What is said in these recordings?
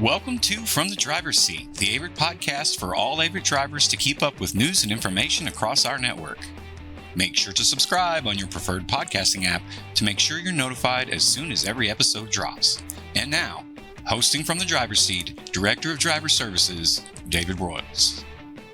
Welcome to From the Driver's Seat, the Averitt podcast for all Averitt drivers to keep up with news and information across our network. Make sure to subscribe on your preferred podcasting app to make sure you're notified as soon as every episode drops. And now, hosting from the driver's seat, Director of Driver Services, David Royals.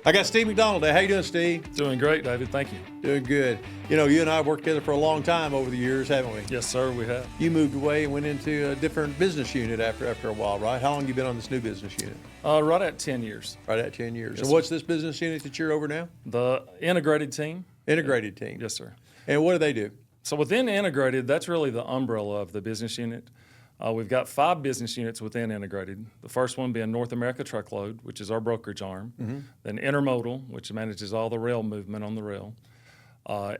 I got Steve McDonald there. How you doing, Steve? Doing great, David. Thank you. Doing good. You know, you and I have worked together for a long time over the years, haven't we? Yes, sir, we have. You moved away and went into a different business unit after a while, right? How long have you been on this new business unit? Right at 10 years. Right at 10 years. Yes, and what's this business unit that you're over now? The integrated team. Integrated team. Yes, sir. And what do they do? So within integrated, that's really the umbrella of the business unit. We've got 5 business units within integrated. The first one being North America Truckload, which is our brokerage arm. Mm-hmm. Then Intermodal, which manages all the rail movement on the rail.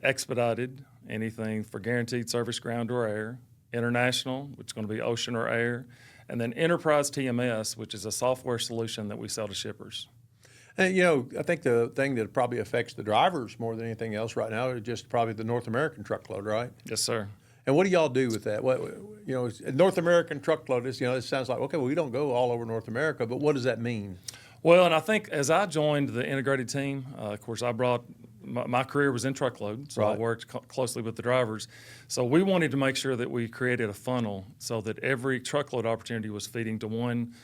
Expedited, anything for guaranteed service, ground or air. International, which is going to be ocean or air. And then Enterprise TMS, which is a software solution that we sell to shippers. And, you know, I think the thing that probably affects the drivers more than anything else right now is just probably the North American Truckload, right? Yes, sir. And what do y'all do with that? What, you know, North American Truckload is, you know, it sounds like, okay, well, we don't go all over North America, but what does that mean? Well, and I think as I joined the integrated team, of course, I brought my career was in truckload, so right. I worked closely with the drivers. So we wanted to make sure that we created a funnel so that every truckload opportunity was feeding to one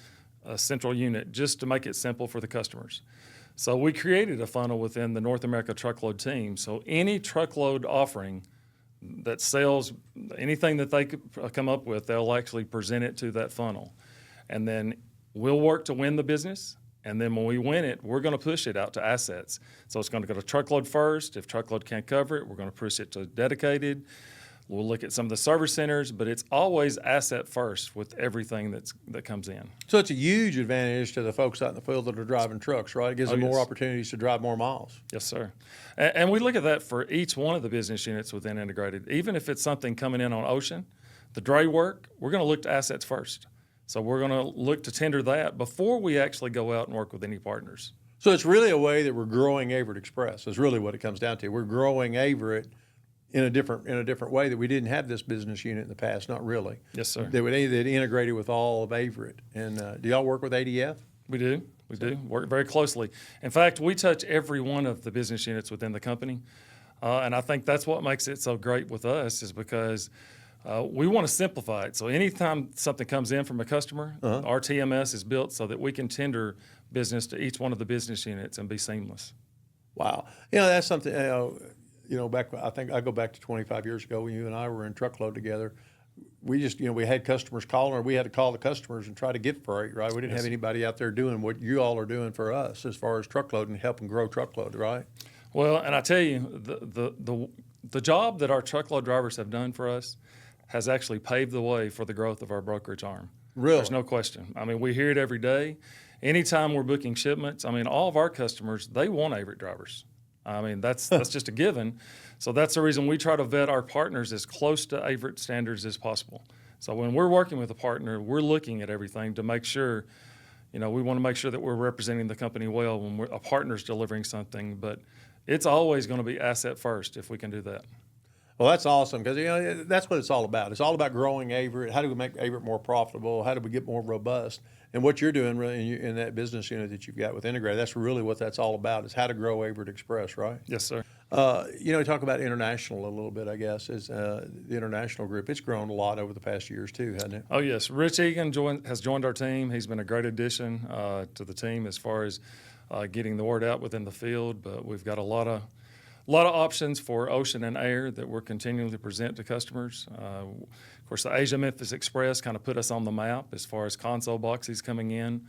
central unit, just to make it simple for the customers. So we created a funnel within the North America Truckload team. So any truckload offering that sells anything that they could come up with, they'll actually present it to that funnel. And then we'll work to win the business. And then when we win it, we're going to push it out to assets. So it's going to go to truckload first. If truckload can't cover it, we're going to push it to dedicated. We'll look at some of the service centers, but it's always asset first with everything that comes in. So it's a huge advantage to the folks out in the field that are driving trucks, right? It gives them more opportunities to drive more miles. Yes, sir. And we look at that for each one of the business units within integrated. Even if it's something coming in on ocean, the dray work, we're going to look to assets first. So we're going to look to tender that before we actually go out and work with any partners. So it's really a way that we're growing Averitt Express is really what it comes down to. We're growing Averitt in a different way that we didn't have this business unit in the past, not really. Yes, sir. They integrated with all of Averitt. And do y'all work with ADF? We do. We do. Work very closely. In fact, we touch every one of the business units within the company. And I think that's what makes it so great with us is because we want to simplify it. So anytime something comes in from a customer, our TMS is built so that we can tender business to each one of the business units and be seamless. Wow. You know, that's something, I think I go back to 25 years ago when you and I were in truckload together. We just, we had customers calling, or we had to call the customers and try to get freight, right? We didn't have anybody out there doing what you all are doing for us as far as truckload and helping grow truckload, right? Well, and I tell you, the job that our truckload drivers have done for us has actually paved the way for the growth of our brokerage arm. Really? There's no question. I mean, we hear it every day. Anytime we're booking shipments, I mean, all of our customers, they want Averitt drivers. I mean, that's just a given. So that's the reason we try to vet our partners as close to Averitt standards as possible. So when we're working with a partner, we're looking at everything to make sure, we want to make sure that we're representing the company well when a partner's delivering something. But it's always going to be asset first if we can do that. Well, that's awesome because, that's what it's all about. It's all about growing Averitt. How do we make Averitt more profitable? How do we get more robust? And what you're doing really in that business unit that you've got with Integrated, that's really what that's all about is how to grow Averitt Express, right? Yes, sir. Talk about international a little bit, I guess, is the international group. It's grown a lot over the past years too, hasn't it? Oh, yes. Rich Egan has joined our team. He's been a great addition to the team as far as getting the word out within the field, but we've got a lot of options for ocean and air that we're continuing to present to customers. Of course, the Asia-Memphis Express kind of put us on the map as far as console boxes coming in,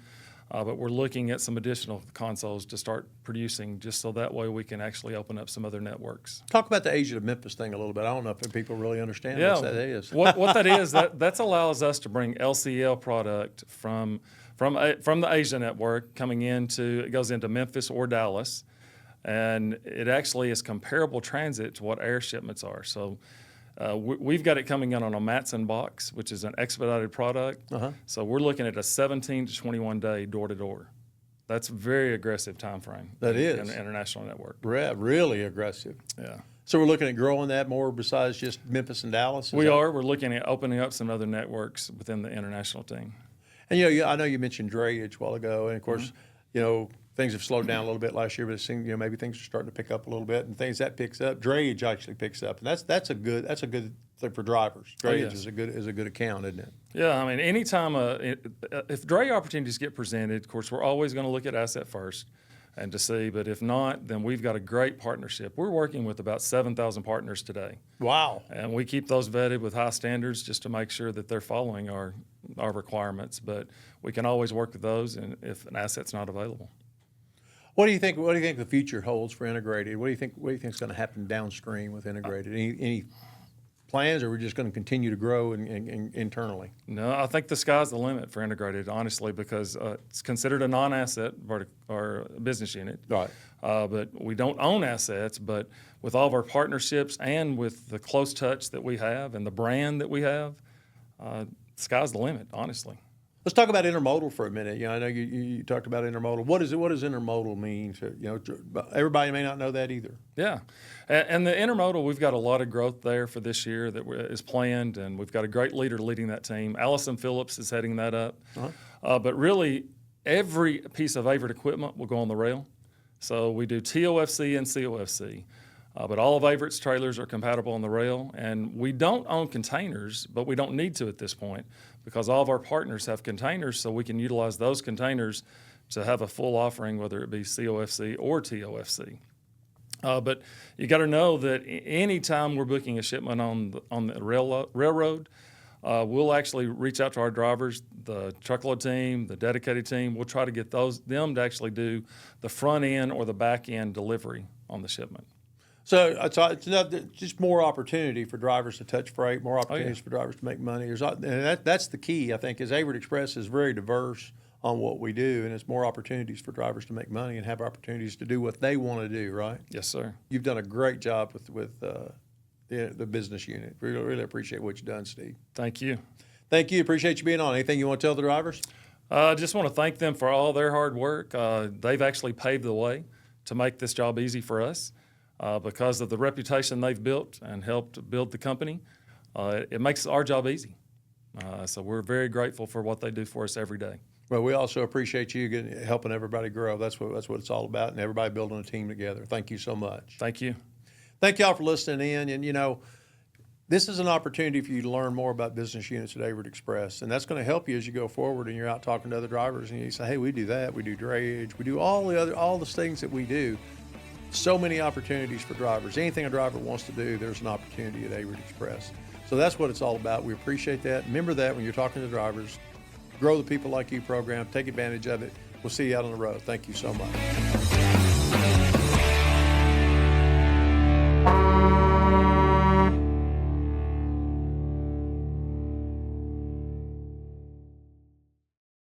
but we're looking at some additional consoles to start producing just so that way we can actually open up some other networks. Talk about the Asia-Memphis thing a little bit. I don't know if people really understand what that is. what that is, that allows us to bring LCL product from the Asia network coming it goes into Memphis or Dallas. And it actually is comparable transit to what air shipments are. So we've got it coming in on a Matson box, which is an expedited product. So we're looking at a 17 to 21 day door-to-door. That's a very aggressive time frame. That is. In the international network. Really aggressive. Yeah. So we're looking at growing that more besides just Memphis and Dallas? We're looking at opening up some other networks within the international team. And I know you mentioned drayage a while ago, and of course, things have slowed down a little bit last year, but it seems maybe things are starting to pick up a little bit, and things that picks up, drayage actually picks up, and that's a good thing for drivers. Drayage is a good account, isn't it? Yeah, I mean, anytime if dray opportunities get presented, of course, we're always going to look at asset first and to see, but if not, then we've got a great partnership. We're working with about 7,000 partners today. Wow. And we keep those vetted with high standards just to make sure that they're following our requirements, but we can always work with those and if an asset's not available. What do you think the future holds for integrated? What do you think is going to happen downstream with integrated? Any plans, or we're just going to continue to grow internally? No, I think the sky's the limit for integrated, honestly, because it's considered a non-asset or business unit. Right. But we don't own assets, but with all of our partnerships and with the close touch that we have and the brand that we have, the sky's the limit, honestly. Let's talk about intermodal for a minute. I know you talked about intermodal. What does intermodal mean? Everybody may not know that either. Yeah, and the intermodal, we've got a lot of growth there for this year that is planned, and we've got a great leader leading that team. Allison Phillips is heading that up. Uh-huh. But really, every piece of Averitt equipment will go on the rail. So we do TOFC and COFC. But all of Averitt's trailers are compatible on the rail, and we don't own containers, but we don't need to at this point because all of our partners have containers, so we can utilize those containers to have a full offering, whether it be COFC or TOFC. But you got to know that any time we're booking a shipment on the railroad, we'll actually reach out to our drivers, the truckload team, the dedicated team. We'll try to get them to actually do the front end or the back end delivery on the shipment. So it's just more opportunity for drivers to touch freight, more opportunities for drivers to make money. And that's the key, I think, is Averitt Express is very diverse on what we do, and it's more opportunities for drivers to make money and have opportunities to do what they want to do, right? Yes, sir. You've done a great job with the business unit. Really appreciate what you've done, Steve. Thank you. Thank you. Appreciate you being on. Anything you want to tell the drivers? I just want to thank them for all their hard work. They've actually paved the way to make this job easy for us. Because of the reputation they've built and helped build the company, it makes our job easy. So we're very grateful for what they do for us every day. Well, we also appreciate you helping everybody grow. That's what it's all about, and everybody building a team together. Thank you so much. Thank you. Thank y'all for listening in. And, this is an opportunity for you to learn more about business units at Averitt Express, and that's going to help you as you go forward and you're out talking to other drivers and you say, hey, we do that, we do drayage, we do all the things that we do. So many opportunities for drivers. Anything a driver wants to do, there's an opportunity at Averitt Express. So that's what it's all about. We appreciate that. Remember that when you're talking to drivers. Grow the People Like You program. Take advantage of it. We'll see you out on the road. Thank you so much.